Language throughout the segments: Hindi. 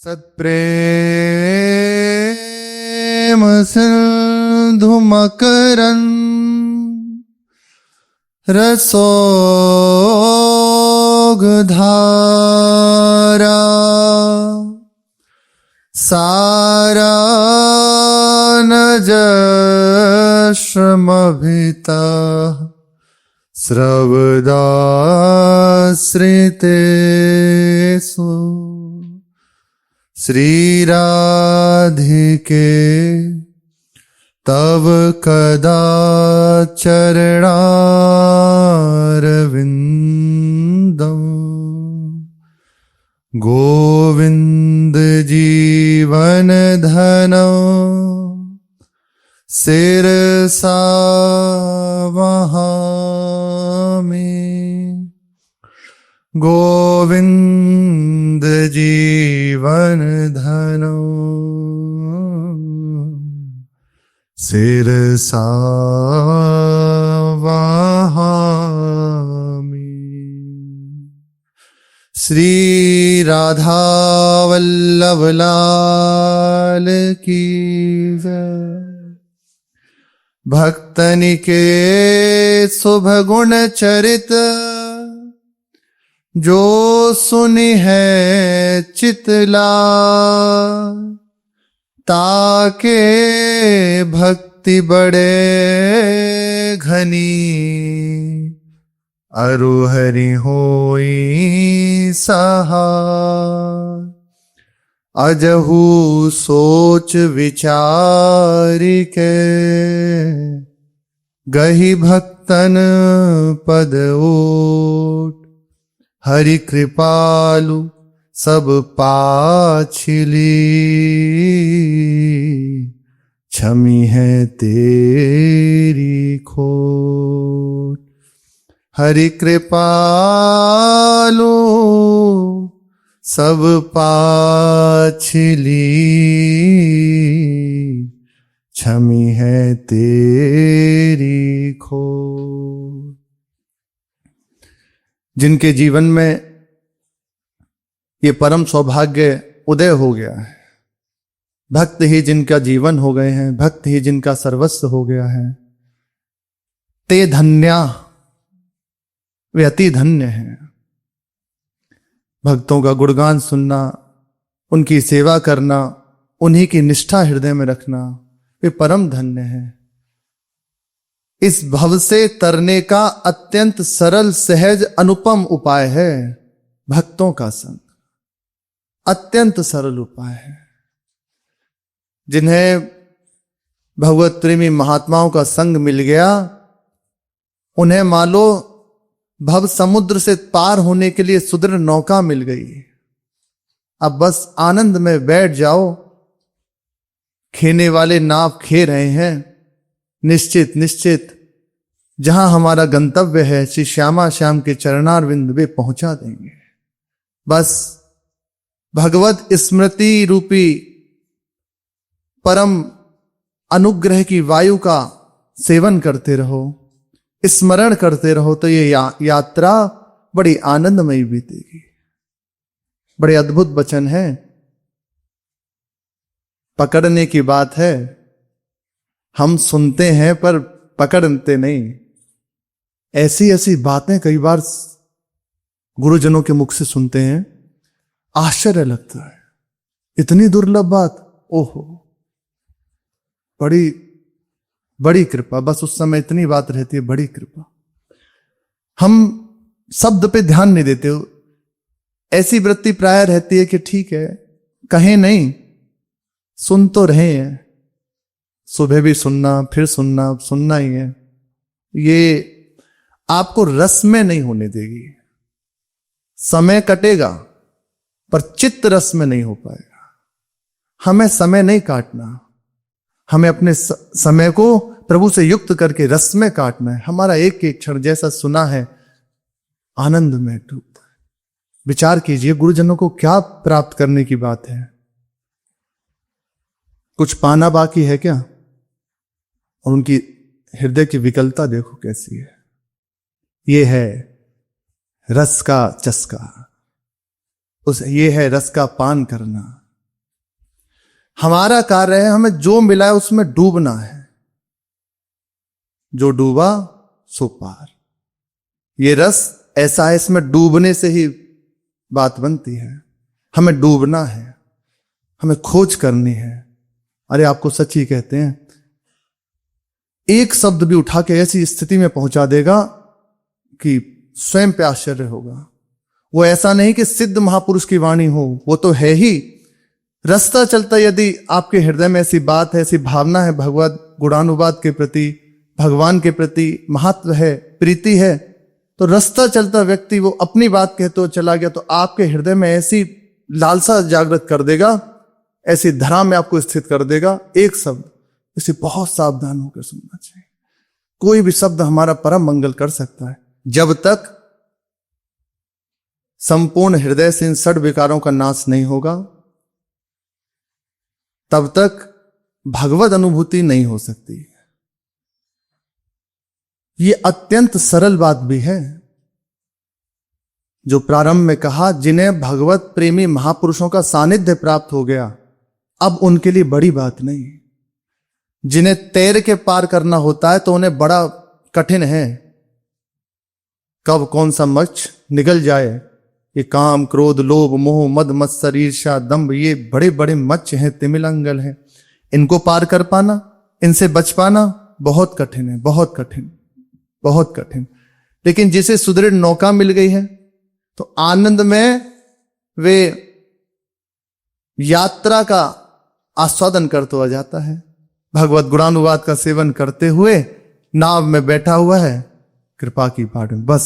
सत्प्रेम सिंधु मकरंद रसोगधारा सारा न जश्रमभिता स्रवदाश्रितेषु श्री राधिके तव कदा चरणारविंदम गोविंद जीवन धनो शिरसा वहामि गोविंद जीवन धनो शिरसा वहामि। श्री राधा वल्लभ लाल की जय। भक्तनि के शुभ गुण चरित जो सुनि है चितला ताके भक्ति बड़े घनी अरु हरि होई सहाय। अजहू सोच विचार के गही भक्तन पद ओट हरि कृपालु सब पाछिली क्षमी है तेरी खोट। हरि कृपालु सब पाछिली क्षमी है तेरी खोट। जिनके जीवन में ये परम सौभाग्य उदय हो गया है, भक्त ही जिनका जीवन हो गए हैं, भक्त ही जिनका सर्वस्व हो गया है, ते धन्या, वे अति धन्य हैं। भक्तों का गुणगान सुनना, उनकी सेवा करना, उन्हीं की निष्ठा हृदय में रखना, वे परम धन्य हैं। इस भव से तरने का अत्यंत सरल सहज अनुपम उपाय है भक्तों का संग। अत्यंत सरल उपाय है। जिन्हें भगवत प्रेमी महात्माओं का संग मिल गया, उन्हें मान लो भव समुद्र से पार होने के लिए सुदृढ़ नौका मिल गई। अब बस आनंद में बैठ जाओ। खेने वाले नाव खे रहे हैं, निश्चित निश्चित जहां हमारा गंतव्य है श्री श्यामा श्याम के चरणारविंद वे पहुंचा देंगे। बस भगवत स्मृति रूपी परम अनुग्रह की वायु का सेवन करते रहो, स्मरण करते रहो, तो ये यात्रा बड़ी आनंदमयी बीतेगी। बड़े अद्भुत वचन है, पकड़ने की बात है। हम सुनते हैं पर पकड़ते नहीं। ऐसी ऐसी बातें कई बार गुरुजनों के मुख से सुनते हैं, आश्चर्य लगता है। इतनी दुर्लभ बात, ओहो, बड़ी बड़ी कृपा। बस उस समय इतनी बात रहती है, बड़ी कृपा। हम शब्द पे ध्यान नहीं देते हो। ऐसी वृत्ति प्राय रहती है कि ठीक है, कहें नहीं, सुन तो रहे हैं। सुबह भी सुनना, फिर सुनना, सुनना ही है। ये आपको रस में नहीं होने देगी। समय कटेगा पर चित्त रस में नहीं हो पाएगा। हमें समय नहीं काटना, हमें अपने समय को प्रभु से युक्त करके रस में काटना है। हमारा एक एक क्षण जैसा सुना है आनंद में डूबता है। विचार कीजिए, गुरुजनों को क्या प्राप्त करने की बात है? कुछ पाना बाकी है क्या? और उनकी हृदय की विकलता देखो कैसी है। ये है रस का चस्का, ये है रस का पान करना। हमारा कार्य है हमें जो मिला है उसमें डूबना है। जो डूबा सो पार। ये रस ऐसा है, इसमें डूबने से ही बात बनती है। हमें डूबना है, हमें खोज करनी है। अरे आपको सच ही कहते हैं, एक शब्द भी उठा के ऐसी स्थिति में पहुंचा देगा कि स्वयं पे आश्चर्य होगा। वो ऐसा नहीं कि सिद्ध महापुरुष की वाणी हो, वो तो है ही। रास्ता चलता यदि आपके हृदय में ऐसी बात है, ऐसी भावना है भगवत गुणानुवाद के प्रति, भगवान के प्रति महत्व है, प्रीति है, तो रास्ता चलता व्यक्ति वो अपनी बात कहते हुए चला गया तो आपके हृदय में ऐसी लालसा जागृत कर देगा, ऐसी धरा में आपको स्थित कर देगा। एक शब्द, इसे बहुत सावधान होकर सुनना चाहिए। कोई भी शब्द हमारा परम मंगल कर सकता है, जब तक संपूर्ण हृदय से इन षड विकारों का नाश नहीं होगा तब तक भगवत अनुभूति नहीं हो सकती। ये अत्यंत सरल बात भी है जो प्रारंभ में कहा, जिन्हें भगवत प्रेमी महापुरुषों का सानिध्य प्राप्त हो गया अब उनके लिए बड़ी बात नहीं। जिन्हें तैर के पार करना होता है तो उन्हें बड़ा कठिन है, कब कौन सा मच्छ निगल जाए। ये काम क्रोध लोभ मोह मद मत्सर ईर्ष्या दंभ, ये बड़े बड़े मच्छ हैं, तिमिलंगल हैं। इनको पार कर पाना, इनसे बच पाना बहुत कठिन है, बहुत कठिन, बहुत कठिन। लेकिन जिसे सुदृढ़ नौका मिल गई है तो आनंद में वे यात्रा का आस्वादन करते हुआ जाता है। भगवत गुणानुवाद का सेवन करते हुए नाव में बैठा हुआ है, कृपा की बाट में बस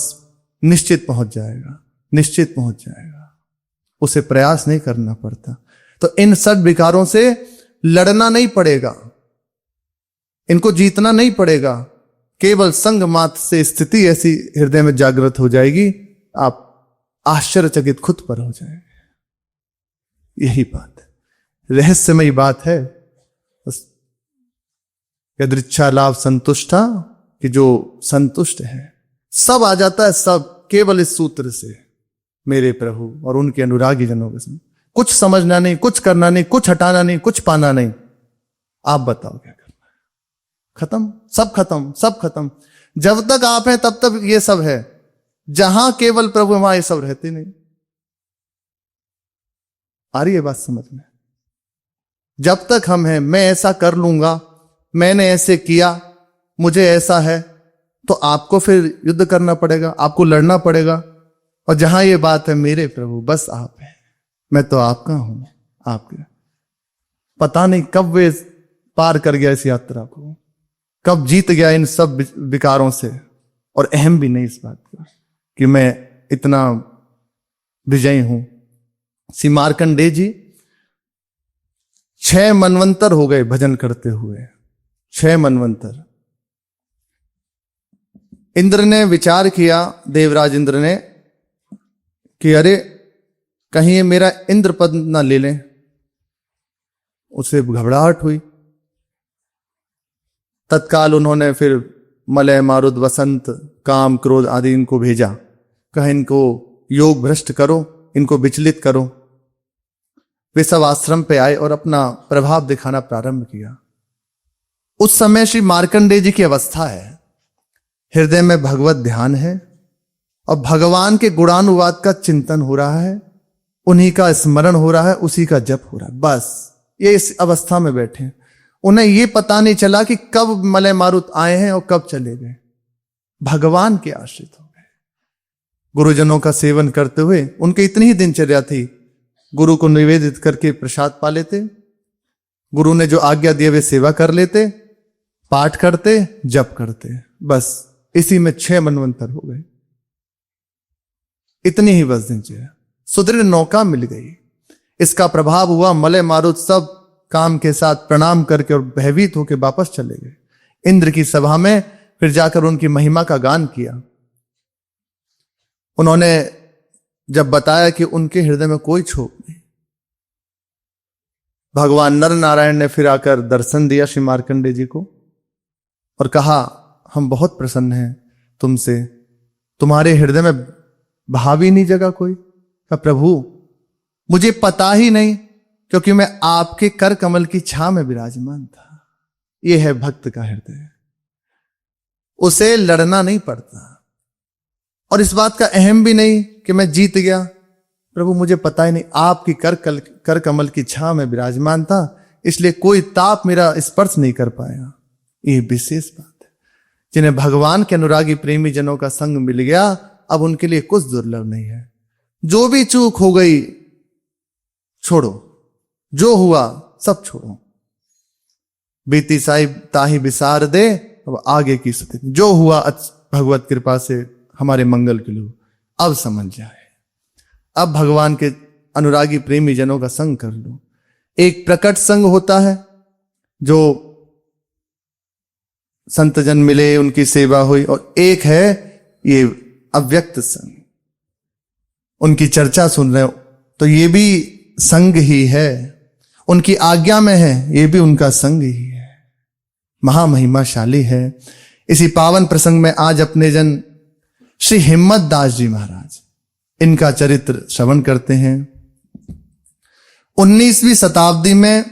निश्चित पहुंच जाएगा, निश्चित पहुंच जाएगा। उसे प्रयास नहीं करना पड़ता। तो इन सब विकारों से लड़ना नहीं पड़ेगा, इनको जीतना नहीं पड़ेगा। केवल संग मात्र से स्थिति ऐसी हृदय में जागृत हो जाएगी, आप आश्चर्यचकित खुद पर हो जाएंगे। यही बात है, रहस्यमयी बात है। यदृच्छा लाभ संतुष्टा, कि जो संतुष्ट है सब आ जाता है, सब केवल इस सूत्र से, मेरे प्रभु और उनके अनुरागी जनों के संग। कुछ समझना नहीं, कुछ करना नहीं, कुछ हटाना नहीं, कुछ पाना नहीं। आप बताओ क्या करना है? खत्म, सब खत्म, सब खत्म। जब तक आप हैं तब तक ये सब है। जहां केवल प्रभु वहां ये सब रहते नहीं। आ रही है बात समझ में? जब तक हम हैं, मैं ऐसा कर लूंगा, मैंने ऐसे किया, मुझे ऐसा है, तो आपको फिर युद्ध करना पड़ेगा, आपको लड़ना पड़ेगा। और जहां ये बात है, मेरे प्रभु बस आप हैं, मैं तो आपका हूं, आपके। पता नहीं कब वे पार कर गया इस यात्रा को, कब जीत गया इन सब विकारों से। और अहम भी नहीं इस बात का कि मैं इतना विजयी हूं। श्री मार्कंडेय जी 6 मनवंतर हो गए भजन करते हुए, 6 मनवंतर। इंद्र ने विचार किया, देवराज इंद्र ने, कि अरे कहीं ये मेरा इंद्र पद ना ले लें। उसे घबराहट हुई। तत्काल उन्होंने फिर मलय मारुत वसंत काम क्रोध आदि इनको भेजा, कहा इनको योग भ्रष्ट करो, इनको विचलित करो। वे सब आश्रम पे आए और अपना प्रभाव दिखाना प्रारंभ किया। उस समय श्री मार्कंडेय जी की अवस्था है, हृदय में भगवत ध्यान है और भगवान के गुणानुवाद का चिंतन हो रहा है, उन्हीं का स्मरण हो रहा है, उसी का जप हो रहा है। बस ये इस अवस्था में बैठे हैं। उन्हें ये पता नहीं चला कि कब मलय मारुत आए हैं और कब चले गए। भगवान के आश्रित हो गए। गुरुजनों का सेवन करते हुए उनकी इतनी ही दिनचर्या थी, गुरु को निवेदित करके प्रसाद पा लेते, गुरु ने जो आज्ञा दिए वे सेवा कर लेते, पाठ करते, जप करते। बस इसी में 6 मनवंतर हो गए। इतनी ही बस दिनचर्या, सुदृढ़ नौका मिल गई। इसका प्रभाव हुआ, मलय मारुत सब काम के साथ प्रणाम करके और भयभीत होकर वापस चले गए। इंद्र की सभा में फिर जाकर उनकी महिमा का गान किया। उन्होंने जब बताया कि उनके हृदय में कोई क्षोभ नहीं, भगवान नर नारायण ने फिर आकर दर्शन दिया श्री मार्कंडेय जी को और कहा, हम बहुत प्रसन्न हैं तुमसे, तुम्हारे हृदय में भाव ही नहीं जगा कोई। कहा प्रभु मुझे पता ही नहीं क्योंकि मैं आपके कर कमल की छां में विराजमान था। यह है भक्त का हृदय, उसे लड़ना नहीं पड़ता और इस बात का अहम भी नहीं कि मैं जीत गया, प्रभु मुझे पता ही नहीं, आपकी कर कमल की छां में विराजमान था, इसलिए कोई ताप मेरा स्पर्श नहीं कर पाया। ये विशेष बात है। जिन्हें भगवान के अनुरागी प्रेमी जनों का संग मिल गया, अब उनके लिए कुछ दुर्लभ नहीं है। जो भी चूक हो गई छोड़ो, जो हुआ सब छोड़ो, बीती साहिब ताही विसार दे, अब आगे की स्थिति जो हुआ भगवत कृपा से हमारे मंगल के लिए अब समझ जाए। अब भगवान के अनुरागी प्रेमी जनों का संग कर लो। एक प्रकट संग होता है, जो संत जन मिले उनकी सेवा हुई, और एक है ये अव्यक्त संग, उनकी चर्चा सुन रहे हो तो ये भी संग ही है, उनकी आज्ञा में है, ये भी उनका संग ही है, महामहिमाशाली है। इसी पावन प्रसंग में आज अपने जन श्री हिम्मत दास जी महाराज, इनका चरित्र श्रवण करते हैं। 19वीं शताब्दी में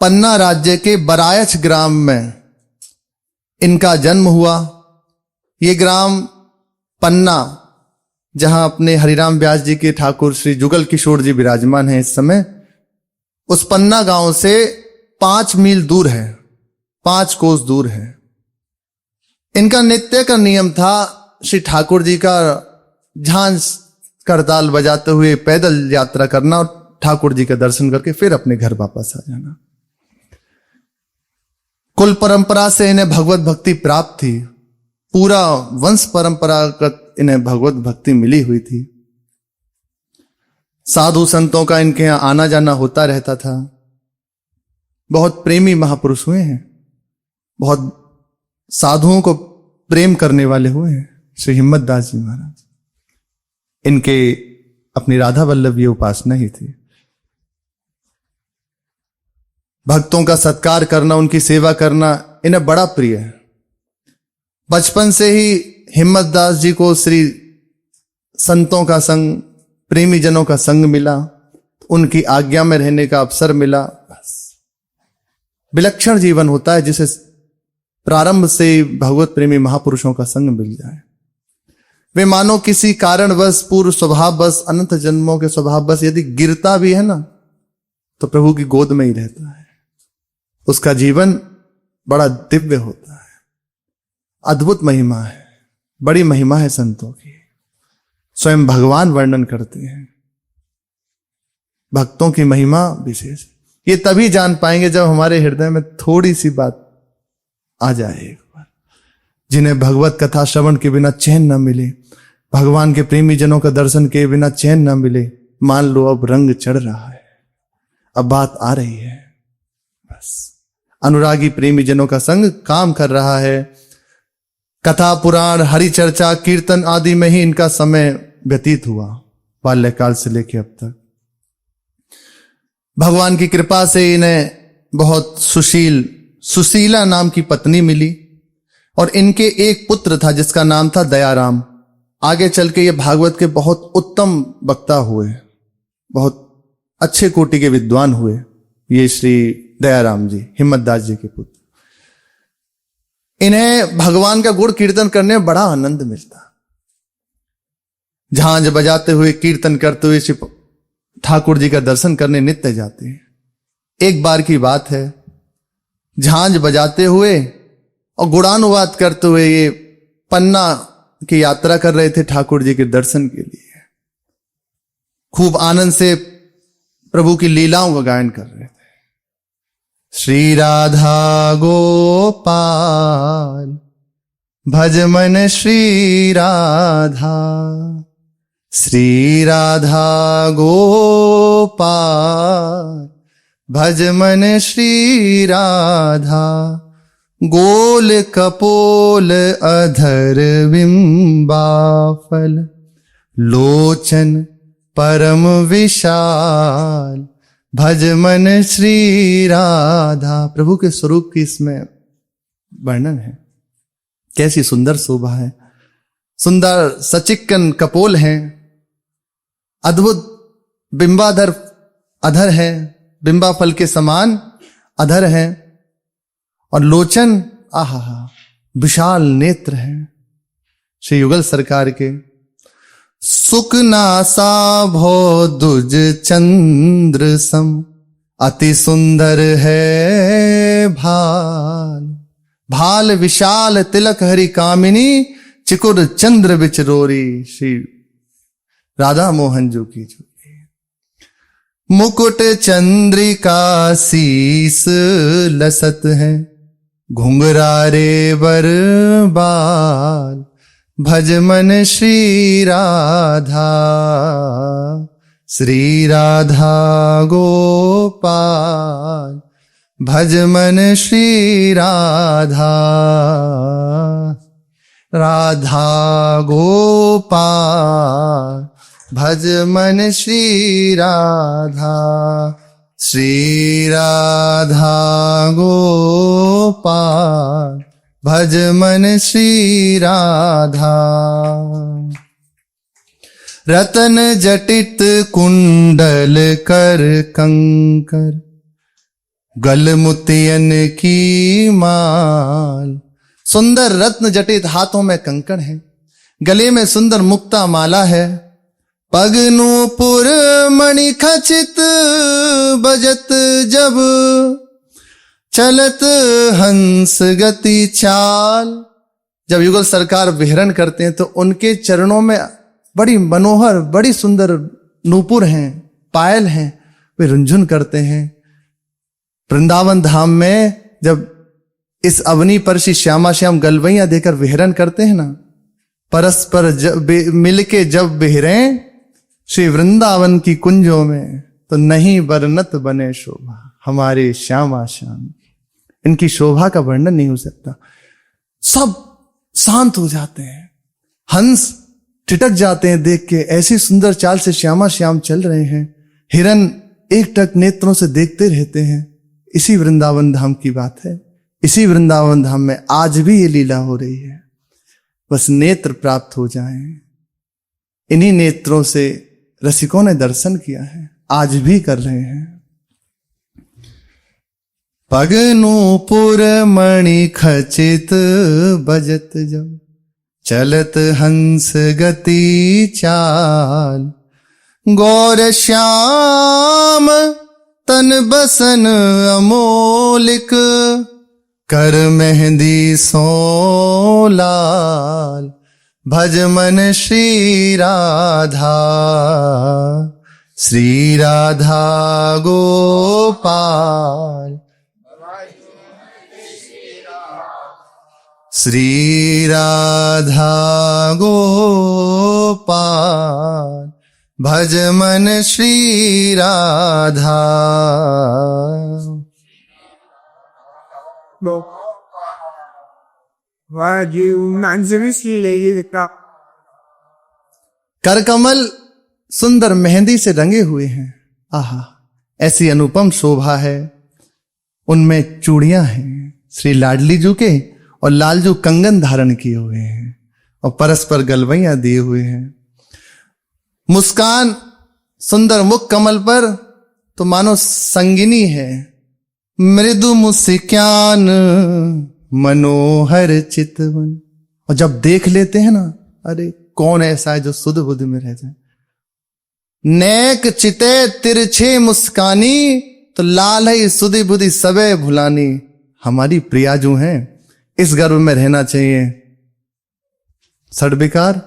पन्ना राज्य के बरायच ग्राम में इनका जन्म हुआ। ये ग्राम पन्ना, जहां अपने हरिराम व्यास जी के ठाकुर श्री जुगल किशोर जी विराजमान हैं इस समय, उस पन्ना गांव से 5 मील दूर है, 5 कोस दूर है। इनका नित्य का नियम था श्री ठाकुर जी का झांझ करताल बजाते हुए पैदल यात्रा करना और ठाकुर जी के दर्शन करके फिर अपने घर वापस आ जाना। कुल परंपरा से इन्हें भगवत भक्ति प्राप्त थी, पूरा वंश परंपरागत इन्हें भगवत भक्ति मिली हुई थी। साधु संतों का इनके यहां आना जाना होता रहता था। बहुत प्रेमी महापुरुष हुए हैं, बहुत साधुओं को प्रेम करने वाले हुए हैं श्री हिम्मत दास जी महाराज। इनके अपनी राधा वल्लभ ये उपासना ही थी। भक्तों का सत्कार करना, उनकी सेवा करना इन्हें बड़ा प्रिय है। बचपन से ही हिम्मत दास जी को श्री संतों का संग, प्रेमी जनों का संग मिला, उनकी आज्ञा में रहने का अवसर मिला। बस विलक्षण जीवन होता है जिसे प्रारंभ से भगवत प्रेमी महापुरुषों का संग मिल जाए। वे मानो किसी कारणवश, पूर्व स्वभाव बस, अनंत जन्मों के स्वभाव बस यदि गिरता भी है ना, तो प्रभु की गोद में ही रहता है। उसका जीवन बड़ा दिव्य होता है, अद्भुत महिमा है, बड़ी महिमा है संतों की। स्वयं भगवान वर्णन करते हैं भक्तों की महिमा विशेष। ये तभी जान पाएंगे जब हमारे हृदय में थोड़ी सी बात आ जाए एक बार। जिन्हें भगवत कथा श्रवण के बिना चैन न मिले, भगवान के प्रेमी जनों का दर्शन के बिना चैन न मिले, मान लो अब रंग चढ़ रहा है, अब बात आ रही है। बस अनुरागी प्रेमी जनों का संग काम कर रहा है। कथा, पुराण, हरि चर्चा, कीर्तन आदि में ही इनका समय व्यतीत हुआ, बाल्यकाल से लेकर अब तक। भगवान की कृपा से इन्हें बहुत सुशीला नाम की पत्नी मिली और इनके एक पुत्र था जिसका नाम था दयाराम। आगे चल के ये भागवत के बहुत उत्तम वक्ता हुए, बहुत अच्छे कोटि के विद्वान हुए, ये श्री दयाराम जी, हिम्मत दास जी के पुत्र। इन्हें भगवान का गुण कीर्तन करने में बड़ा आनंद मिलता। झांझ बजाते हुए, कीर्तन करते हुए श्री ठाकुर जी का दर्शन करने नित्य जाते हैं। एक बार की बात है, झांझ बजाते हुए और गुणानुवाद करते हुए ये पन्ना की यात्रा कर रहे थे ठाकुर जी के दर्शन के लिए। खूब आनंद से प्रभु की लीलाओं का गायन कर रहे थे। श्री राधा गोपाल भज मन श्री राधा, श्री राधा गोपाल भज मन श्री राधा। गोल कपोल अधर बिंबाफल, लोचन परम विशाल भज मन श्री राधा। प्रभु के स्वरूप की इसमें वर्णन है। कैसी सुंदर शोभा है, सुंदर सचिक्कन कपोल हैं, अद्भुत बिंबाधर अधर है, बिंबा फल के समान अधर हैं और लोचन आहा विशाल नेत्र हैं श्री युगल सरकार के। सुख नासा भो दुज चंद्र सम, अति सुंदर है भाल। भाल विशाल तिलक हरि कामिनी, चिकुर चंद्र विचरोरी। श्री राधा मोहन जी की जो मुकुट चंद्रिका शीस लसत है, घुंघरारे बर बाल। भज मन श्री राधा, श्री राधा गोपाल। भज मन श्री राधा, राधा गोपाल। भज मन श्री राधा, श्री राधा गोपाल। भज मन श्री राधा। रतन जटित कुंडल कर कंकर, गल मोतियन की माल। सुंदर रत्न जटित हाथों में कंकण है, गले में सुंदर मुक्ता माला है। पग नूपुर मणि खचित बजत जब, चलत हंस गति चाल। जब युगल सरकार विहरण करते हैं तो उनके चरणों में बड़ी मनोहर बड़ी सुंदर नूपुर हैं, पायल हैं, वे रुंझुन करते हैं। वृंदावन धाम में जब इस अवनी पर श्री श्यामा श्याम गलवैयां देकर विहरण करते हैं ना, परस्पर जब मिलके जब बिहरें श्री वृंदावन की कुंजों में, तो नहीं वर्णत बने शोभा हमारे श्यामा श्याम। इनकी शोभा का वर्णन नहीं हो सकता। सब शांत हो जाते हैं, हंस ठिठक जाते हैं देख के, ऐसी सुंदर चाल से श्यामा श्याम चल रहे हैं। हिरन एक टक नेत्रों से देखते रहते हैं। इसी वृंदावन धाम की बात है। इसी वृंदावन धाम में आज भी ये लीला हो रही है। बस नेत्र प्राप्त हो जाएं। इन्हीं नेत्रों से रसिकों ने दर्शन किया है, आज भी कर रहे हैं। पग नूपुर मणि खचित बजत जब, चलत हंस गति चाल। गौर श्याम तन बसन अमोलिक, कर मेहंदी सो लाल। भज मन श्री राधा, श्री राधा गोपाल। श्री राधा गोपाल। भज मन श्री राधा। करकमल सुंदर मेहंदी से रंगे हुए हैं। आहा, ऐसी अनुपम शोभा है। उनमें चूड़ियां हैं श्री लाडली जू के, और लालजू कंगन धारण किए हुए हैं और परस्पर गलवैयां दिए हुए हैं। मुस्कान सुंदर मुख कमल पर तो मानो संगिनी है। मृदु मुस्कान मनोहर चितवन। और जब देख लेते हैं ना, अरे कौन ऐसा है जो सुध बुध में रह जाए। नेक चिते तिरछे मुस्कानी, तो लाल है सुधि बुधि सबे भुलानी। हमारी प्रिया जो हैं, इस गर्व में रहना चाहिए। सड़बिकार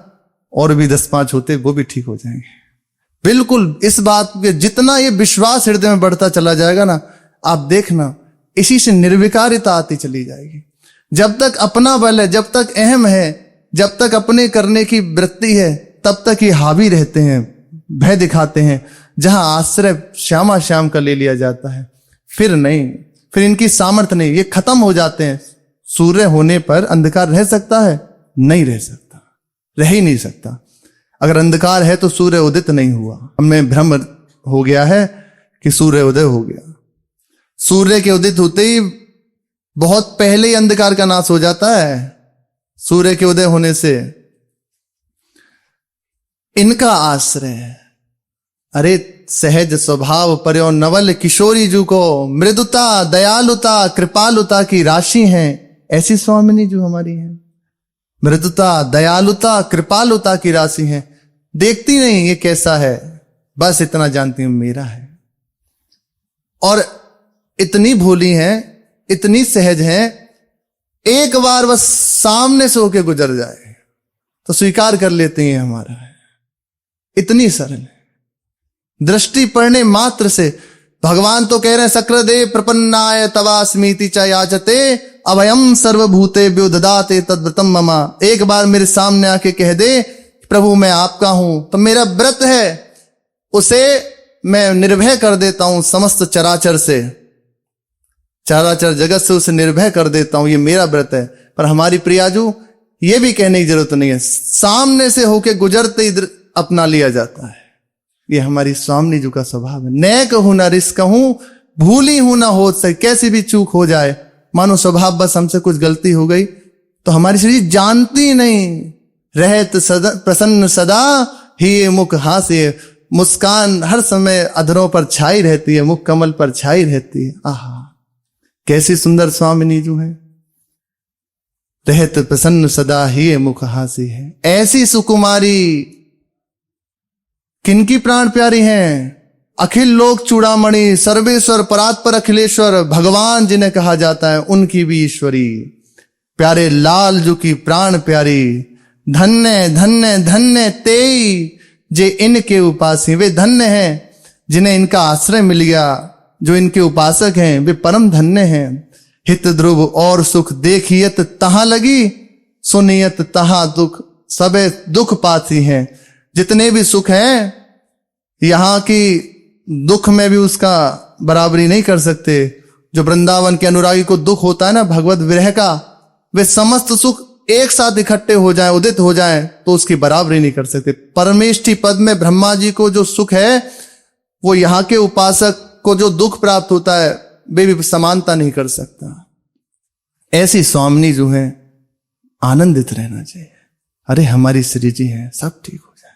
और भी 10-5 होते, वो भी ठीक हो जाएंगे। बिल्कुल इस बात पे जितना ये विश्वास हृदय में बढ़ता चला जाएगा ना, आप देखना इसी से निर्विकारिता आती चली जाएगी। जब तक अपना बल है, जब तक अहम है, जब तक अपने करने की वृत्ति है, तब तक ये हावी रहते हैं, भय दिखाते हैं। जहां आश्रय श्यामा श्याम का ले लिया जाता है, फिर नहीं, फिर इनकी सामर्थ्य नहीं, ये खत्म हो जाते हैं। सूर्य होने पर अंधकार रह सकता है? नहीं रह सकता, रह ही नहीं सकता। अगर अंधकार है तो सूर्य उदित नहीं हुआ। हमें भ्रम हो गया है कि सूर्य उदय हो गया। सूर्य के उदित होते ही बहुत पहले ही अंधकार का नाश हो जाता है। सूर्य के उदय होने से इनका आश्रय अरे सहज स्वभाव पर्यो नवल किशोरी जू को, मृदुता दयालुता कृपालुता की राशि हैं, ऐसी स्वामिनी जो हमारी है। मृदुता दयालुता कृपालुता की राशि है। देखती नहीं ये कैसा है, बस इतना जानती हूं मेरा है। और इतनी भोली है, इतनी सहज है, एक बार बस सामने से होके गुजर जाए तो स्वीकार कर लेते हैं हमारा है। इतनी सरल है, दृष्टि पड़ने मात्र से। भगवान तो कह रहे हैं सक्रदे प्रपन्नाय तवास्मीति च याचते अभयम सर्वभूतेभ्यो ददाते तद्व्रतम ममा। एक बार मेरे सामने आके कह दे प्रभु मैं आपका हूं, तो मेरा व्रत है उसे मैं निर्भय कर देता हूं समस्त चराचर से, चराचर जगत से उसे निर्भय कर देता हूं, ये मेरा व्रत है। पर हमारी प्रियाजू ये भी कहने की जरूरत नहीं है, सामने से होके गुजरते ही अपना लिया जाता है। ये हमारी स्वामिनी जी का स्वभाव है। न कहूं न रिस कहूं, भूली हूं ना हो सके, कैसी भी चूक हो जाए, मानो स्वभाव बस हमसे कुछ गलती हो गई तो हमारी श्री जी जानती नहीं, रहत सदा प्रसन्न सदा ही मुख हास्य, मुस्कान हर समय अधरों पर छाई रहती है, मुख कमल पर छाई रहती है। आहा कैसी सुंदर स्वामिनी जो है। रहत प्रसन्न सदा ही मुख हास्य है, ऐसी सुकुमारी किनकी प्राण प्यारी हैं? अखिल लोक चूड़ामणि, सर्वेश्वर परात्पर अखिलेश्वर भगवान जिन्हें कहा जाता है, उनकी भी ईश्वरी प्यारे लाल जो की प्राण प्यारी। धन्य धन्य धन्य तेई जे इनके उपासी, वे धन्य हैं जिन्हें इनका आश्रय मिल गया, जो इनके उपासक हैं वे परम धन्य हैं। हित ध्रुव और सुख देखियत तहां लगी, सुनियत तहां दुख, सबे दुख पाती हैं। जितने भी सुख हैं यहां की दुख में भी उसका बराबरी नहीं कर सकते। जो वृंदावन के अनुरागी को दुख होता है ना भगवत विरह का, वे समस्त सुख एक साथ इकट्ठे हो जाएं, उदित हो जाएं, तो उसकी बराबरी नहीं कर सकते। परमेष्ठी पद में ब्रह्मा जी को जो सुख है, वो यहां के उपासक को जो दुख प्राप्त होता है वे भी समानता नहीं कर सकता। ऐसी स्वामिनी जो है आनंदित रहना चाहिए। अरे हमारी श्री जी है, सब ठीक हो जाए।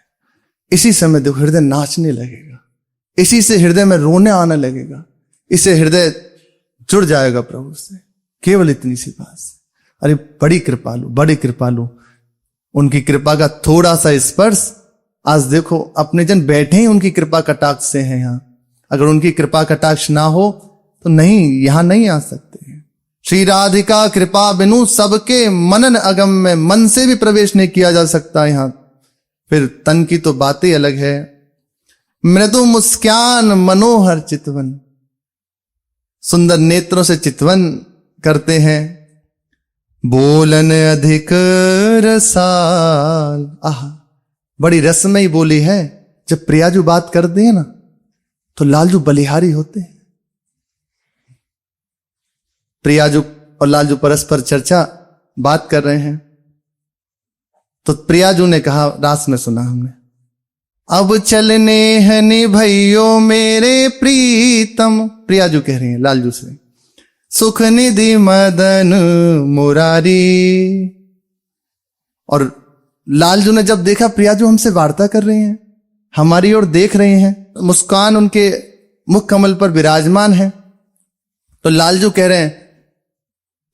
इसी समय देखो हृदय नाचने लगेगा, इसी से हृदय में रोने आने लगेगा, इससे हृदय जुड़ जाएगा प्रभु से, केवल इतनी सी बात से। अरे बड़ी कृपालु, बड़ी कृपालु, उनकी कृपा का थोड़ा सा स्पर्श। आज देखो अपने जन बैठे ही उनकी कृपा कटाक्ष से हैं यहां। अगर उनकी कृपा कटाक्ष ना हो तो नहीं, यहां नहीं आ सकते। श्री राधिका कृपा बिनु सबके मनन अगम में, मन से भी प्रवेश नहीं किया जा सकता यहां। फिर तन की तो बातें अलग है। मृदु मुस्कान मनोहर चितवन, सुंदर नेत्रों से चितवन करते हैं। बोलन अधिक रसाल, आह बड़ी रसमयी बोली है। जब प्रियाजू बात करते हैं ना तो लालजू बलिहारी होते हैं। प्रियाजू और लालजू परस्पर चर्चा बात कर रहे हैं तो प्रियाजू ने कहा, रास में सुना हमने, अब चलने हैं निभइयो मेरे प्रीतम। प्रियाजू कह रही हैं लालजू से, सुख निधि मदन मुरारी। और लालजू ने जब देखा प्रियाजू हमसे वार्ता कर रही हैं, हमारी ओर देख रही हैं, मुस्कान उनके मुख कमल पर विराजमान है, तो लालजू कह रहे हैं,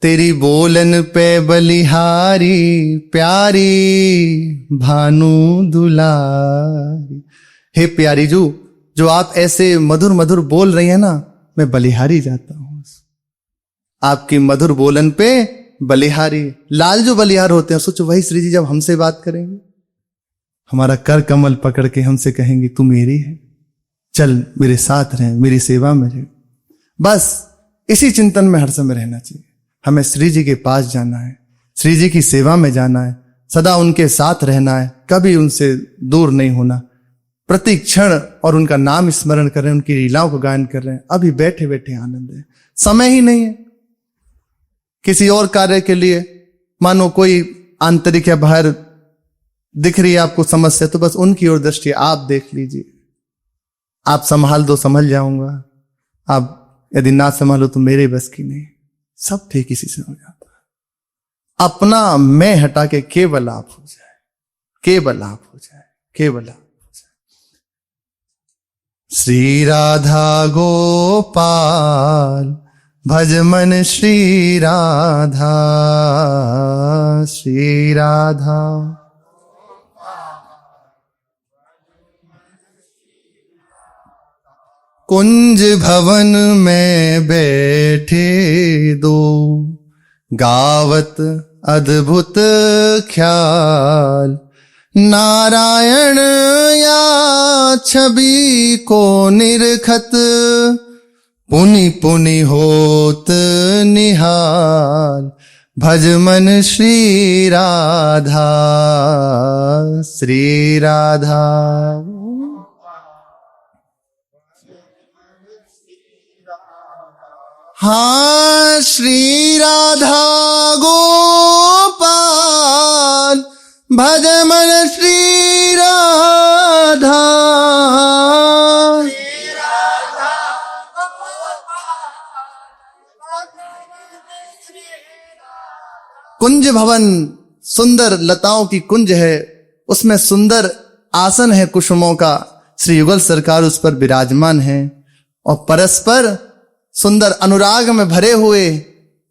तेरी बोलन पे बलिहारी प्यारी भानु दुलारी। हे प्यारी जू, जो आप ऐसे मधुर मधुर बोल रही हैं ना, मैं बलिहारी जाता हूं आपकी मधुर बोलन पे बलिहारी। लालजू बलिहार होते हैं। सोचो वही श्री जी जब हमसे बात करेंगे, हमारा कर कमल पकड़ के हमसे कहेंगे तू मेरी है, चल मेरे साथ रहे, मेरी सेवा में रहे। बस इसी चिंतन में हर समय रहना चाहिए। हमें श्री जी के पास जाना है, श्री जी की सेवा में जाना है, सदा उनके साथ रहना है, कभी उनसे दूर नहीं होना। प्रति क्षण और उनका नाम स्मरण कर रहे हैं, उनकी लीलाओं को गायन कर रहे हैं। अभी बैठे बैठे आनंद है, समय ही नहीं है किसी और कार्य के लिए। मानो कोई आंतरिक या बाहर दिख रही है आपको समस्या, तो बस उनकी ओर दृष्टि आप देख लीजिए। आप संभाल दो, संभल जाऊंगा। आप यदि ना संभालो तो मेरे बस की नहीं। सब ठीक इसी से हो जाता है। अपना मैं हटा के केवल आप हो जाए, केवल आप हो जाए, केवल आप। श्री राधा गोपाल भज मन श्री राधा, श्री राधा। कुंज भवन में बैठे दो, गावत अद्भुत ख्याल, नारायण या छवि को निरखत, पुनि पुनि होत निहाल, भज मन श्री राधा, श्री राधा। हाँ श्री राधा गोपाल भज मन श्री राधा, कुंज भवन सुंदर लताओं की कुंज है, उसमें सुंदर आसन है कुसुमों का, श्री युगल सरकार उस पर विराजमान है और परस्पर सुंदर अनुराग में भरे हुए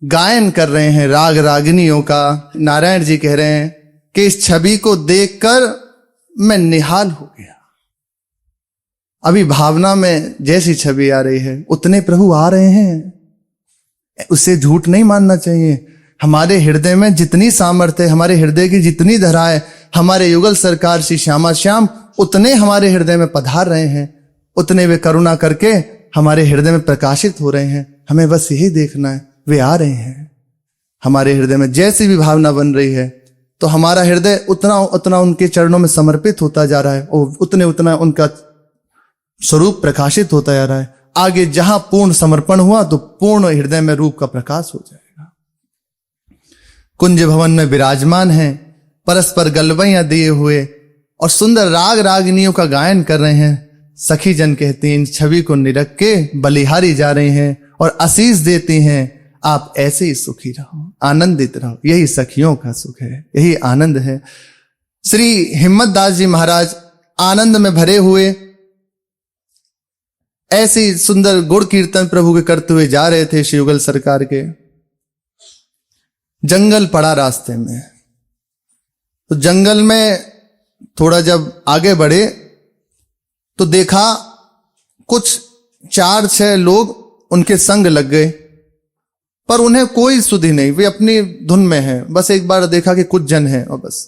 गायन कर रहे हैं राग रागिनियों का। नारायण जी कह रहे हैं कि इस छवि को देखकर मैं निहाल हो गया। अभी भावना में जैसी छवि आ रही है उतने प्रभु आ रहे हैं, उसे झूठ नहीं मानना चाहिए। हमारे हृदय में जितनी सामर्थ्य है, हमारे हृदय की जितनी धरा है, हमारे युगल सरकार श्री श्यामा श्याम उतने हमारे हृदय में पधार रहे हैं, उतने वे करुणा करके हमारे हृदय में प्रकाशित हो रहे हैं। हमें बस यही देखना है, वे आ रहे हैं। हमारे हृदय में जैसी भी भावना बन रही है तो हमारा हृदय उतना उतना उनके चरणों में समर्पित होता जा रहा है और उतने उतना उनका स्वरूप प्रकाशित होता जा रहा है। आगे जहां पूर्ण समर्पण हुआ तो पूर्ण हृदय में रूप का प्रकाश हो जाएगा। कुंज भवन में विराजमान है, परस्पर गलवैयां दिए हुए और सुंदर राग रागिनियों का गायन कर रहे हैं। सखी जन कहती हैं, इन छवि को निरख के बलिहारी जा रही हैं और आशीष देती हैं, आप ऐसे ही सुखी रहो, आनंदित रहो। यही सखियों का सुख है, यही आनंद है। श्री हिम्मत दास जी महाराज आनंद में भरे हुए ऐसी सुंदर गुण कीर्तन प्रभु के करते हुए जा रहे थे। श्री युगल सरकार के जंगल पड़ा रास्ते में, तो जंगल में थोड़ा जब आगे बढ़े तो देखा कुछ 4-6 लोग उनके संग लग गए, पर उन्हें कोई सुधि नहीं, वे अपनी धुन में हैं। बस एक बार देखा कि कुछ जन हैं और बस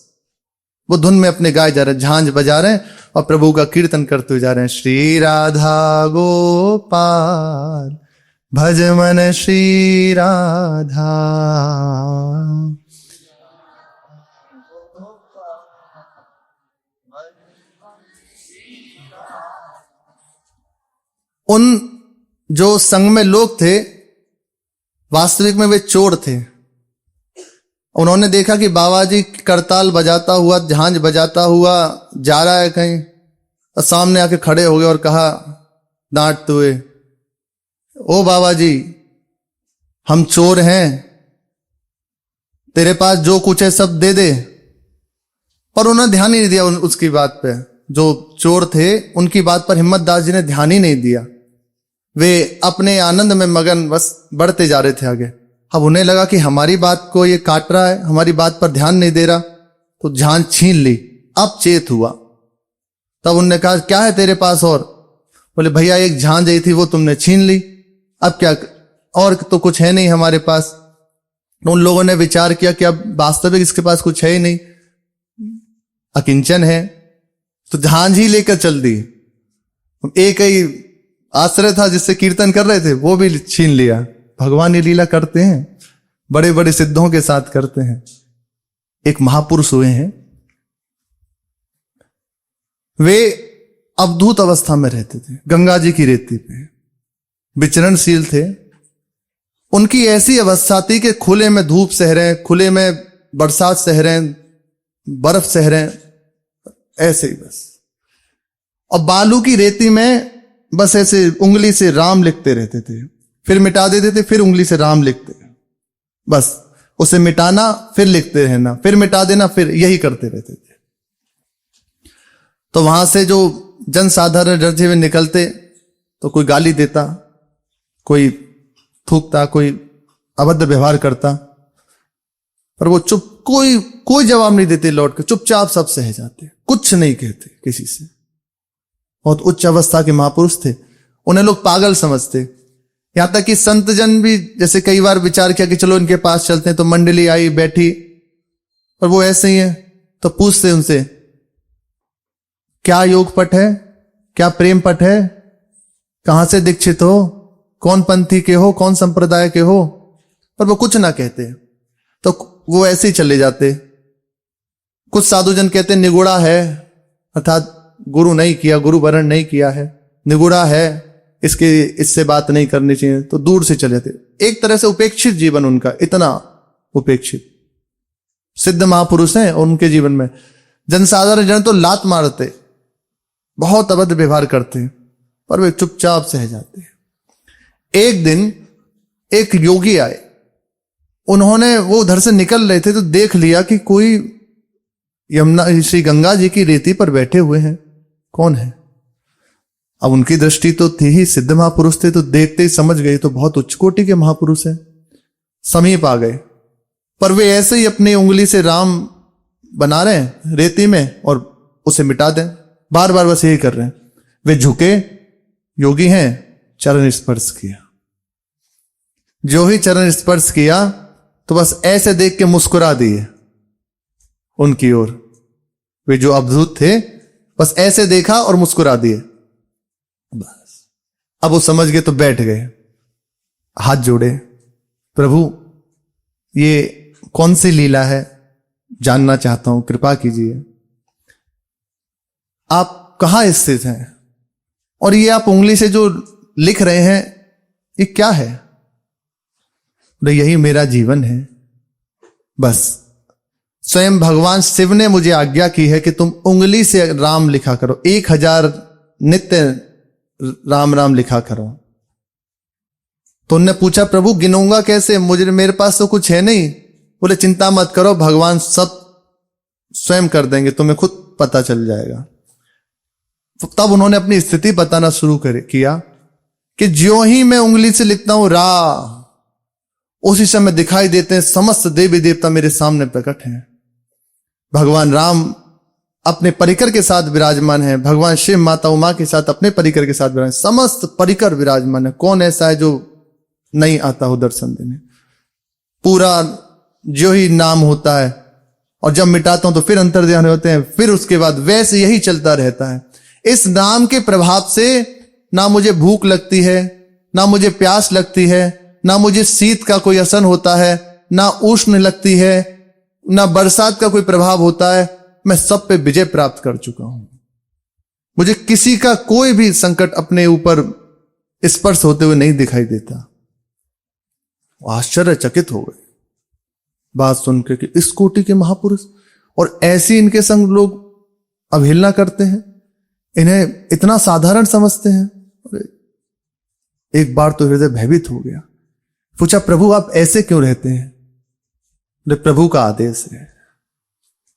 वो धुन में अपने गाए जा रहे हैं, झांझ बजा रहे हैं और प्रभु का कीर्तन करते हुए जा रहे हैं। श्री राधा गोपाल भज मन श्री राधा, उन जो संग में लोग थे वास्तविक में वे चोर थे। उन्होंने देखा कि बाबा जी करताल बजाता हुआ, झांझ बजाता हुआ जा रहा है कहीं, और सामने आके खड़े हो गए और कहा डांटते हुए, ओ बाबा जी हम चोर हैं, तेरे पास जो कुछ है सब दे दे। पर उन्होंने ध्यान ही नहीं दिया उसकी बात पे। जो चोर थे उनकी बात पर हिम्मत दास जी ने ध्यान ही नहीं दिया, वे अपने आनंद में मगन बस बढ़ते जा रहे थे आगे। अब उन्हें लगा कि हमारी बात को ये काट रहा है, हमारी बात पर ध्यान नहीं दे रहा, तो झांझ छीन ली। अब चेत हुआ, तब उन्होंने कहा क्या है तेरे पास? और बोले भैया एक झांझ आई थी वो तुमने छीन ली, अब क्या, और तो कुछ है नहीं हमारे पास। तो उन लोगों ने विचार किया कि अब वास्तविक इसके पास कुछ है ही नहीं, अकिंचन है, तो झांझ ही लेकर चल दी। एक ही आश्रय था जिससे कीर्तन कर रहे थे, वो भी छीन लिया। भगवान ये लीला करते हैं, बड़े बड़े सिद्धों के साथ करते हैं। एक महापुरुष हुए हैं, वे अवधूत अवस्था में रहते थे, गंगा जी की रेती पे विचरणशील थे। उनकी ऐसी अवस्था थी कि खुले में धूप सह रहे हैं, खुले में बरसात सह रहे हैं, बर्फ सह रहे हैं, ऐसे ही बस। और बालू की रेती में बस ऐसे उंगली से राम लिखते रहते थे, फिर मिटा देते थे, फिर उंगली से राम लिखते, बस उसे मिटाना फिर लिखते रहना, फिर मिटा देना, फिर यही करते रहते थे। तो वहां से जो जन साधारण डरते हुए निकलते, तो कोई गाली देता, कोई थूकता, कोई अभद्र व्यवहार करता, पर वो चुप, कोई जवाब नहीं देते, लौट के चुपचाप सब सह जाते, कुछ नहीं कहते किसी से। बहुत उच्च अवस्था के महापुरुष थे, उन्हें लोग पागल समझते। यहां तक कि संत जन भी जैसे कई बार विचार किया कि चलो इनके पास चलते हैं, तो मंडली आई बैठी, पर वो ऐसे ही है, तो पूछते उनसे क्या योग पट है, क्या प्रेम पट है, कहां से दीक्षित हो, कौन पंथी के हो, कौन संप्रदाय के हो, पर वो कुछ ना कहते, तो वो ऐसे ही चले जाते। कुछ साधुजन कहते निगुड़ा है, अर्थात गुरु नहीं किया, गुरु वरण नहीं किया है, निगुड़ा है, इससे बात नहीं करनी चाहिए, तो दूर से चले जाते। एक तरह से उपेक्षित जीवन उनका, इतना उपेक्षित। सिद्ध महापुरुष हैं और उनके जीवन में जनसाधारण जन तो लात मारते, बहुत अभद्र व्यवहार करते, पर वे चुपचाप सह जाते। एक दिन एक योगी आए, उन्होंने, वो उधर से निकल रहे थे तो देख लिया कि कोई यमुना, श्री गंगा जी की रेती पर बैठे हुए हैं, कौन है। अब उनकी दृष्टि तो थी ही, सिद्ध महापुरुष थे, तो देखते ही समझ गए तो बहुत उच्च कोटि के महापुरुष हैं। समीप आ गए, पर वे ऐसे ही अपनी उंगली से राम बना रहे हैं रेती में और उसे मिटा दें, बार बार बस यही कर रहे हैं। वे झुके, योगी हैं, चरण स्पर्श किया। जो ही चरण स्पर्श किया तो बस ऐसे देख के मुस्कुरा दिए उनकी ओर। वे जो अद्भुत थे, बस ऐसे देखा और मुस्कुरा दिए, बस। अब वो समझ गए तो बैठ गए, हाथ जोड़े, प्रभु ये कौन सी लीला है, जानना चाहता हूं, कृपा कीजिए। आप कहां स्थित हैं और ये आप उंगली से जो लिख रहे हैं ये क्या है? यही मेरा जीवन है। बस स्वयं भगवान शिव ने मुझे आज्ञा की है कि तुम उंगली से राम लिखा करो, 1000 नित्य राम राम लिखा करो। तो उनने पूछा प्रभु गिनूंगा कैसे, मेरे पास तो कुछ है नहीं। बोले चिंता मत करो, भगवान सब स्वयं कर देंगे, तुम्हें खुद पता चल जाएगा। तब उन्होंने अपनी स्थिति बताना शुरू किया कि ज्यों ही मैं उंगली से लिखता हूं रा, उसी समय दिखाई देते हैं समस्त देवी देवता मेरे सामने प्रकट हैं। भगवान राम अपने परिकर के साथ विराजमान है, भगवान शिव माता उमा के साथ अपने परिकर के साथ विराजमान, समस्त परिकर विराजमान है। कौन ऐसा है जो नहीं आता हो दर्शन देने? पूरा जो ही नाम होता है, और जब मिटाता हूं तो फिर अंतर्ध्यान होते हैं, फिर उसके बाद वैसे यही चलता रहता है। इस नाम के प्रभाव से ना मुझे भूख लगती है, ना मुझे प्यास लगती है, ना मुझे शीत का कोई असर होता है, ना उष्ण लगती है, ना बरसात का कोई प्रभाव होता है। मैं सब पे विजय प्राप्त कर चुका हूं। मुझे किसी का कोई भी संकट अपने ऊपर स्पर्श होते हुए नहीं दिखाई देता। आश्चर्यचकित हो गए बात सुनकर कि इस कोटि के महापुरुष, और ऐसी इनके संग लोग अवहेलना करते हैं, इन्हें इतना साधारण समझते हैं। एक बार तो हृदय भयभीत हो गया। पूछा प्रभु आप ऐसे क्यों रहते हैं? प्रभु का आदेश है।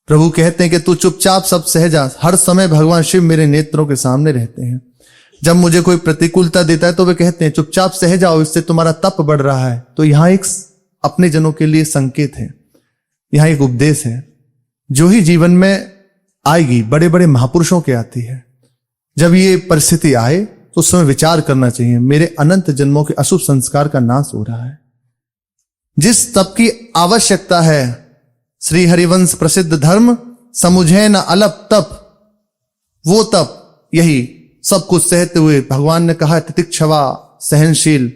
प्रभु कहते हैं कि तू चुपचाप सब सह जा। हर समय भगवान शिव मेरे नेत्रों के सामने रहते हैं। जब मुझे कोई प्रतिकूलता देता है तो वे कहते हैं चुपचाप सह जाओ, इससे तुम्हारा तप बढ़ रहा है। तो यहां एक अपने जनों के लिए संकेत है, यहां एक उपदेश है। जो ही जीवन में आएगी, बड़े बड़े महापुरुषों के आती है, जब ये परिस्थिति आए तो उस समय विचार करना चाहिए, मेरे अनंत जन्मों के अशुभ संस्कार का नाश हो रहा है। जिस तप की आवश्यकता है, श्री हरिवंश प्रसिद्ध धर्म समुझे न अलप तप, वो तप यही सब कुछ सहते हुए, भगवान ने कहा तितिक्षवा, सहनशील,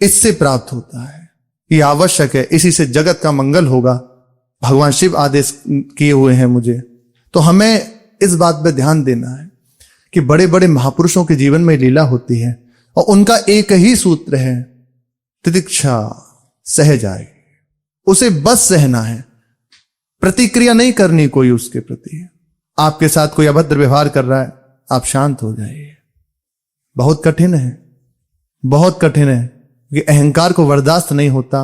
इससे प्राप्त होता है। ये आवश्यक है, इसी से जगत का मंगल होगा। भगवान शिव आदेश किए हुए हैं मुझे। तो हमें इस बात पे ध्यान देना है कि बड़े बड़े महापुरुषों के जीवन में लीला होती है और उनका एक ही सूत्र है, तितिक्षा, सह जाए, उसे बस सहना है, प्रतिक्रिया नहीं करनी कोई उसके प्रति। आपके साथ कोई अभद्र व्यवहार कर रहा है, आप शांत हो जाइए। बहुत कठिन है, बहुत कठिन है, कि अहंकार को बर्दाश्त नहीं होता,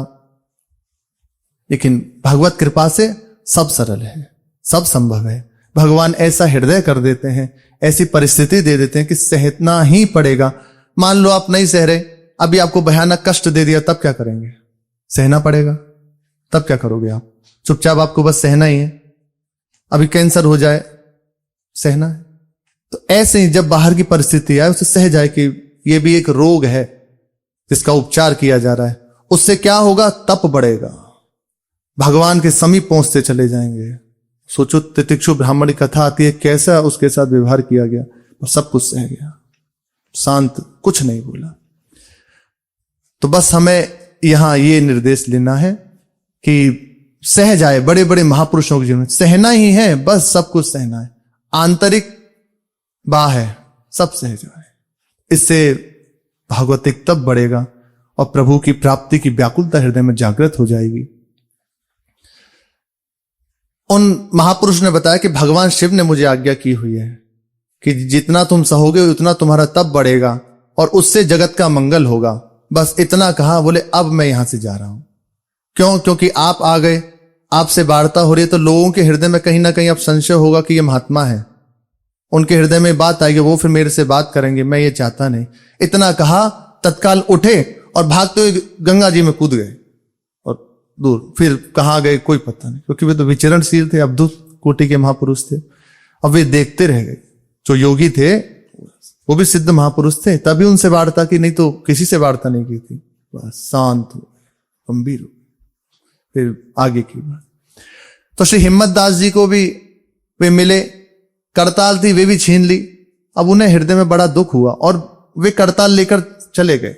लेकिन भगवत कृपा से सब सरल है, सब संभव है। भगवान ऐसा हृदय कर देते हैं, ऐसी परिस्थिति दे देते हैं कि सहना ही पड़ेगा। मान लो आप नहीं सह रहे, अभी आपको भयानक कष्ट दे दिया, तब क्या करेंगे? सहना पड़ेगा। तब क्या करोगे आप? चुपचाप आपको बस सहना ही है। अभी कैंसर हो जाए, सहना है। तो ऐसे ही जब बाहर की परिस्थिति आए उसे सह जाए कि यह भी एक रोग है जिसका उपचार किया जा रहा है। उससे क्या होगा? तप बढ़ेगा, भगवान के समीप पहुंचते चले जाएंगे। सोचो, तितिक्षु ब्राह्मण की कथा आती है, कैसा उसके साथ व्यवहार किया गया, और सब कुछ सह गया, शांत, कुछ नहीं बोला। तो बस हमें यहां ये निर्देश लेना है कि सह जाए। बड़े बड़े महापुरुषों के जीवन में सहना ही है, बस सब कुछ सहना है। आंतरिक बाह्य सब सह जाए। इससे भागवतिक तब बढ़ेगा और प्रभु की प्राप्ति की व्याकुलता हृदय में जागृत हो जाएगी। उन महापुरुष ने बताया कि भगवान शिव ने मुझे आज्ञा की हुई है कि जितना तुम सहोगे उतना तुम्हारा तप बढ़ेगा और उससे जगत का मंगल होगा। बस इतना कहा, बोले अब मैं यहां से जा रहा हूं। क्यों? क्योंकि आप आ गए, आपसे वार्ता हो रही है, तो लोगों के हृदय में कहीं ना कहीं अब संशय होगा कि ये महात्मा है। उनके हृदय में बात आएगी, वो फिर मेरे से बात करेंगे, मैं ये चाहता नहीं। इतना कहा, तत्काल उठे और भागते हुए गंगा जी में कूद गए और दूर। फिर कहाँ गए कोई पता नहीं, क्योंकि वे तो विचरणशील थे, अद्भुत कोटि के महापुरुष थे। अब वे देखते रह गए। जो योगी थे वो भी सिद्ध महापुरुष थे, तभी उनसे वार्ता की, नहीं तो किसी से वार्ता नहीं की थी। बस शांत हो, गंभीर हो। फिर आगे की बात, तो श्री हिम्मत दास जी को भी वे मिले, करताल थी वे भी छीन ली। अब उन्हें हृदय में बड़ा दुख हुआ और वे करताल लेकर चले गए।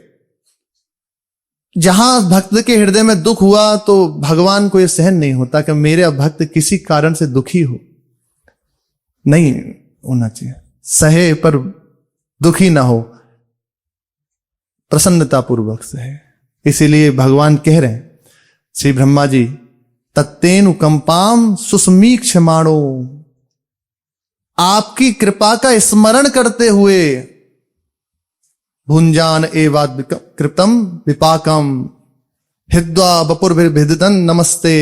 जहां भक्त के हृदय में दुख हुआ तो भगवान को यह सहन नहीं होता कि मेरे भक्त किसी कारण से दुखी हो। नहीं होना चाहिए, सहे पर दुखी ना हो, प्रसन्नता पूर्वक सहे। इसीलिए भगवान कह रहे हैं, श्री ब्रह्मा जी, तत्तेनु कंपाम सुस्मीक्षमाणो, आपकी कृपा का स्मरण करते हुए भुंजान एवाद कृतम विपाकम हिद्वा बपुर्भिर्भिदन नमस्ते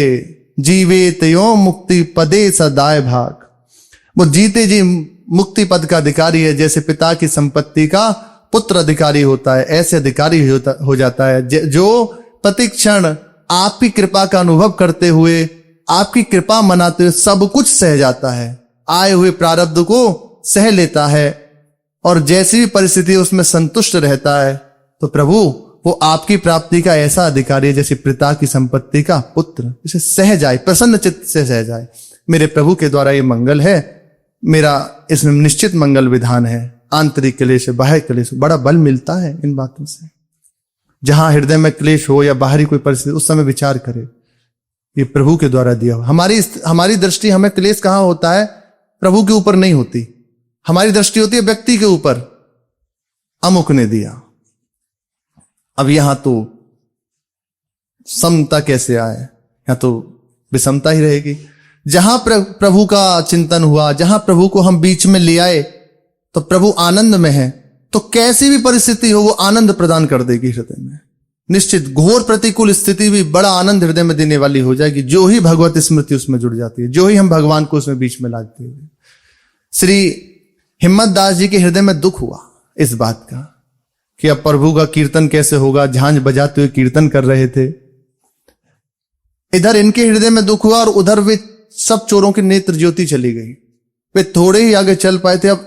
जीवेत यो मुक्ति पदे सदाय भाग। वो जीते जी मुक्ति पद का अधिकारी है, जैसे पिता की संपत्ति का पुत्र अधिकारी होता है, ऐसे अधिकारी हो जाता है जो प्रतिक्षण आपकी कृपा का अनुभव करते हुए, आपकी कृपा मनाते हुए सब कुछ सह जाता है, आए हुए प्रारब्ध को सह लेता है और जैसी भी परिस्थिति उसमें संतुष्ट रहता है। तो प्रभु वो आपकी प्राप्ति का ऐसा अधिकारी है जैसे पिता की संपत्ति का पुत्र, इसे सह जाए, प्रसन्न चित्त से सह जाए। मेरे प्रभु के द्वारा ये मंगल है, मेरा इसमें निश्चित मंगल विधान है। आंतरिक क्लेश, बाह्य क्लेश, बड़ा बल मिलता है इन बातों से। जहां हृदय में क्लेश हो या बाहरी कोई परिस्थिति, उस समय विचार करे ये प्रभु के द्वारा दिया हुआ। हमारी दृष्टि, हमें क्लेश कहां होता है? प्रभु के ऊपर नहीं होती, हमारी दृष्टि होती है व्यक्ति के ऊपर, अमुक ने दिया। अब यहां तो समता कैसे आए? यहां तो विषमता ही रहेगी। जहां प्रभु का चिंतन हुआ, जहां प्रभु को हम बीच में ले आए, तो प्रभु आनंद में है, तो कैसी भी परिस्थिति हो वो आनंद प्रदान कर देगी हृदय में। निश्चित घोर प्रतिकूल स्थिति भी बड़ा आनंद हृदय में देने वाली हो जाएगी, जो ही भगवत स्मृति उसमें जुड़ जाती है, जो ही हम भगवान को उसमें बीच में लाते हैं। श्री हिम्मत दास जी के हृदय में दुख हुआ इस बात का कि अब प्रभु का कीर्तन कैसे होगा। झांझ बजाते हुए कीर्तन कर रहे थे, इधर इनके हृदय में दुख हुआ और उधर वे सब चोरों की नेत्र ज्योति चली गई। वे थोड़े ही आगे चल पाए थे। अब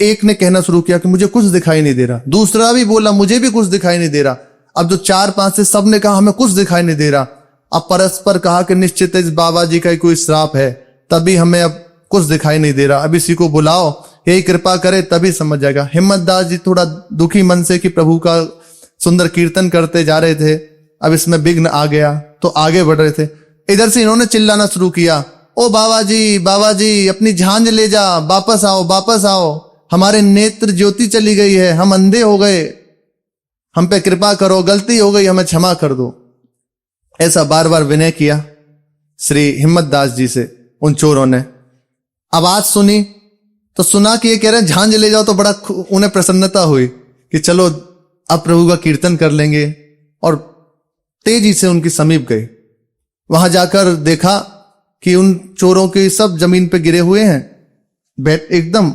एक ने कहना शुरू किया कि मुझे कुछ दिखाई नहीं दे रहा, दूसरा भी बोला मुझे भी कुछ दिखाई नहीं दे रहा। अब जो 4-5 थे सब ने कहा हमें कुछ दिखाई नहीं दे रहा। अब परस्पर कहा कि निश्चित इस बाबा जी का कोई श्राप है, तभी हमें अब कुछ दिखाई नहीं दे रहा, अब इसी को बुलाओ, यही कृपा करे तभी समझ जाएगा। हिम्मत दास जी थोड़ा दुखी मन से कि प्रभु का सुंदर कीर्तन करते जा रहे थे, अब इसमें विघ्न आ गया, तो आगे बढ़ रहे थे। इधर से इन्होंने चिल्लाना शुरू किया, ओ बाबा जी अपनी झांझ ले जा, वापस आओ, वापस आओ, हमारे नेत्र ज्योति चली गई है, हम अंधे हो गए, हम पे कृपा करो, गलती हो गई, हमें क्षमा कर दो। ऐसा बार बार विनय किया श्री हिम्मत दास जी से उन चोरों ने। आवाज सुनी तो सुना कि ये कह रहे हैं झांझ ले जाओ, तो बड़ा उन्हें प्रसन्नता हुई कि चलो अब प्रभु का कीर्तन कर लेंगे, और तेजी से उनके समीप गए। वहां जाकर देखा कि उन चोरों के सब जमीन पे गिरे हुए हैं, बैठ एकदम।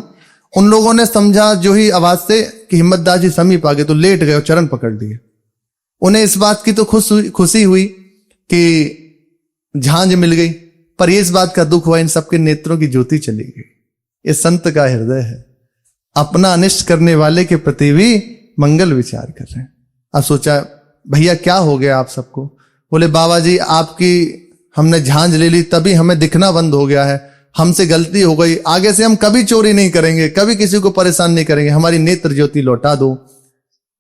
उन लोगों ने समझा जो ही आवाज से कि हिम्मतदास जी समीप आ गए तो लेट गए और चरण पकड़ लिए। उन्हें इस बात की तो खुशी हुई कि झांझ मिल गई, पर इस बात का दुख हुआ इन सबके नेत्रों की ज्योति चली गई। ये संत का हृदय है, अपना अनिष्ट करने वाले के प्रति भी मंगल विचार कर रहे हैं। अब सोचा भैया क्या हो गया आप सबको? बोले बाबा जी आपकी हमने झांझ ले ली तभी हमें दिखना बंद हो गया है, हमसे गलती हो गई, आगे से हम कभी चोरी नहीं करेंगे, कभी किसी को परेशान नहीं करेंगे, हमारी नेत्र ज्योति लौटा दो।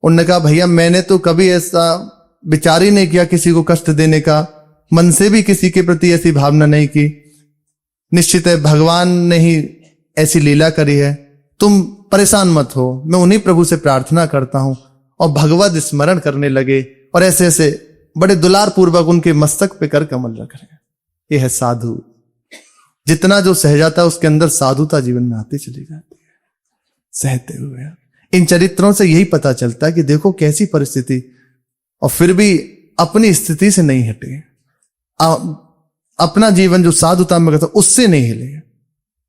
उन्होंने कहा भैया मैंने तो कभी ऐसा विचार ही नहीं किया किसी को कष्ट देने का, मन से भी किसी के प्रति ऐसी भावना नहीं की। निश्चित है भगवान ने ही ऐसी लीला करी है, तुम परेशान मत हो, मैं उन्हीं प्रभु से प्रार्थना करता हूं। और भगवत स्मरण करने लगे और ऐसे ऐसे बड़े दुलार पूर्वक उनके मस्तक पे कर कमल रख रहे हैं। यह है साधु। जितना जो सह जाता है उसके अंदर साधुता जीवन में आती चली जाती है, सहते हुए। इन चरित्रों से यही पता चलता है कि देखो कैसी परिस्थिति और फिर भी अपनी स्थिति से नहीं हटे, अपना जीवन जो साधुता में करता उससे नहीं हिले।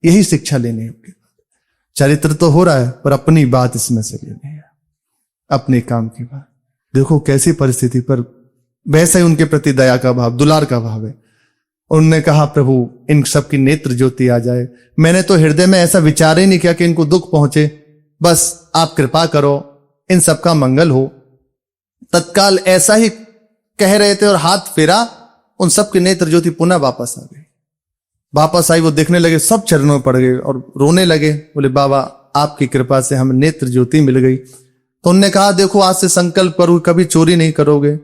यही शिक्षा लेनी है। चरित्र तो हो रहा है पर अपनी बात इसमें से लेनी है, अपने काम की बात। देखो कैसी परिस्थिति पर वैसे ही उनके प्रति दया का भाव, दुलार का भाव है। उन्होंने कहा प्रभु इन सब की नेत्र ज्योति आ जाए। मैंने तो हृदय में ऐसा विचार ही नहीं किया कि इनको दुख पहुंचे, बस आप कृपा करो इन सबका मंगल हो। तत्काल ऐसा ही कह रहे थे और हाथ फेरा, उन सब की नेत्र ज्योति पुनः वापस आ गई। वापस आई, वो देखने लगे, सब चरणों में पड़ गए और रोने लगे। बोले बाबा आपकी कृपा से हमें नेत्र ज्योति मिल गई। तो उन्होंने कहा देखो आज से संकल्प करो कभी चोरी नहीं करोगे,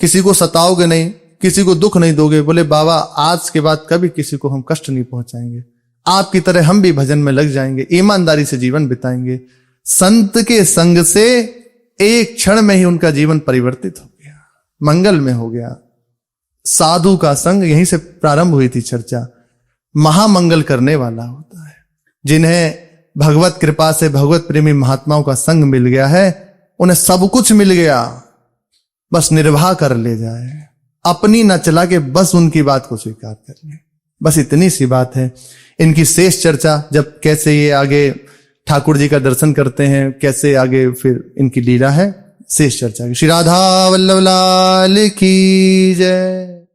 किसी को सताओगे नहीं, किसी को दुख नहीं दोगे। बोले बाबा आज के बाद कभी किसी को हम कष्ट नहीं पहुंचाएंगे, आपकी तरह हम भी भजन में लग जाएंगे, ईमानदारी से जीवन बिताएंगे। संत के संग से एक क्षण में ही उनका जीवन परिवर्तित हो गया, मंगल में हो गया। साधु का संग, यहीं से प्रारंभ हुई थी चर्चा, महामंगल करने वाला होता है। जिन्हें भगवत कृपा से भगवत प्रेमी महात्माओं का संग मिल गया है, उन्हें सब कुछ मिल गया, बस निर्वाह कर ले जाए, अपनी न चला के बस उनकी बात को स्वीकार कर ले। बस इतनी सी बात है। इनकी शेष चर्चा जब कैसे ये आगे ठाकुर जी का दर्शन करते हैं, कैसे आगे फिर इनकी लीला है, शेष चर्चा की। श्री राधा वल्लभ लाल की जय।